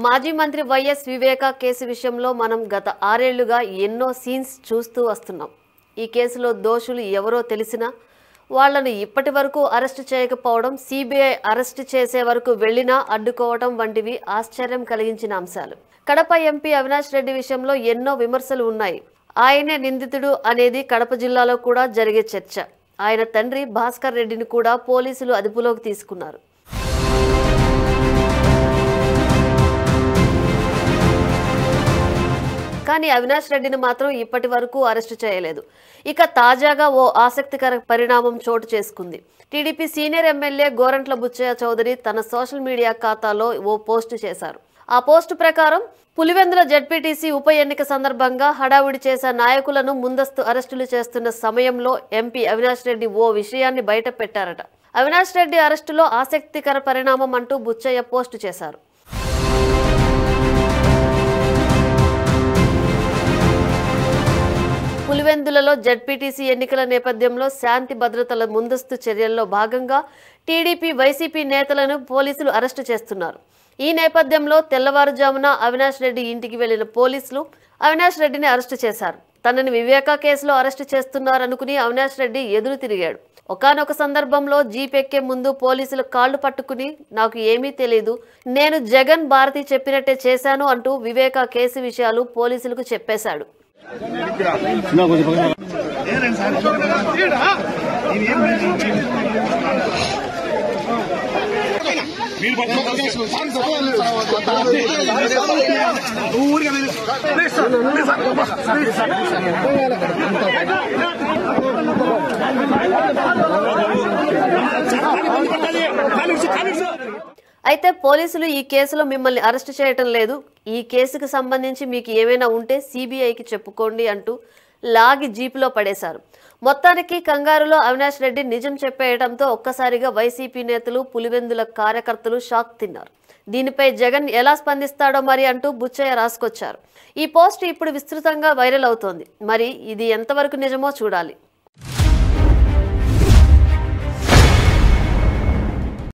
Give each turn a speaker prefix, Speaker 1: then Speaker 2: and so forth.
Speaker 1: మాజీ మంత్రి వైఎస్ వివేక కేసు విషయంలో మనం గత 6 ఏళ్లుగా ఎన్నో సీన్స్ చూస్తూ వస్తున్నాం. ఈ కేసులో దోషులు ఎవరో తెలిసినా వాళ్లను ఇప్పటి వరకు అరెస్ట్ చేయకపోవడం, సిబిఐ అరెస్ట్ చేసే వరకు వెళ్లినా అడ్డుకోవడం వంటివి ఆశ్చర్యం కలిగించిన అంశాలు. కడప ఎంపీ అవినాష్ రెడ్డి విషయంలో ఎన్నో విమర్శలు ఉన్నాయి. ఆయనే నిందితుడు అనేది కడప జిల్లాలో కూడా జరిగే చర్చ. ఆయన తండ్రి భాస్కర్ రెడ్డిని కూడా పోలీసులు అదుపులోకి తీసుకున్నారు. కానీ అవినాష్ రెడ్డిని మాత్రం ఇప్పటి వరకు అరెస్టు చేయలేదు. ఇక తాజాగా ఓ ఆసక్తికర పరిణామం చోటు చేసుకుంది. టీడీపీ సీనియర్ ఎమ్మెల్యే గోరంట్ల బుచ్చయ్య చౌదరి తన సోషల్ మీడియా ఖాతాలో ఓ పోస్టు చేశారు. ఆ పోస్టు ప్రకారం పులివెందుల జెడ్పీటీసీ ఉప ఎన్నిక సందర్భంగా హడావుడి చేసే నాయకులను ముందస్తు అరెస్టులు చేస్తున్న సమయంలో ఎంపీ అవినాష్ రెడ్డి ఓ విషయాన్ని బయట పెట్టారట. అవినాష్ రెడ్డి అరెస్టులో ఆసక్తికర పరిణామం అంటూ బుచ్చయ్య పోస్టు చేశారు. పులివెందులలో జెడ్పీటీసీ ఎన్నికల నేపథ్యంలో శాంతి భద్రతల ముందస్తు చర్యల్లో భాగంగా టీడీపీ, వైసీపీ నేతలను పోలీసులు అరెస్టు చేస్తున్నారు. ఈ నేపథ్యంలో తెల్లవారుజామున అవినాష్ రెడ్డి ఇంటికి వెళ్లిన పోలీసులు అవినాష్ రెడ్డిని అరెస్టు చేశారు. తనని వివేక కేసులో అరెస్టు చేస్తున్నారనుకుని అవినాష్ రెడ్డి ఎదురు తిరిగాడు. ఒకానొక సందర్భంలో జీప్ ఎక్కే ముందు పోలీసులు కాళ్లు పట్టుకుని నాకు ఏమీ తెలియదు, నేను జగన్ భారతి చెప్పినట్టే చేశాను అంటూ వివేక కేసు విషయాలు పోలీసులకు చెప్పేశాడు. అయితే పోలీసులు ఈ కేసులో మిమ్మల్ని అరెస్టు చేయటం లేదు, ఈ కేసుకు సంబంధించి మీకు ఏమైనా ఉంటే సిబిఐకి చెప్పుకోండి అంటూ లాగి జీపులో పడేశారు. మొత్తానికి కంగారులో అవినాష్ రెడ్డి నిజం చెప్పేయడంతో ఒక్కసారిగా వైసీపీ నేతలు, పులివెందుల కార్యకర్తలు షాక్ తిన్నారు. దీనిపై జగన్ ఎలా స్పందిస్తాడో మరి అంటూ బుచ్చయ్య రాసుకొచ్చారు. ఈ పోస్ట్ ఇప్పుడు విస్తృతంగా వైరల్ అవుతోంది. మరి ఇది ఎంతవరకు నిజమో చూడాలి.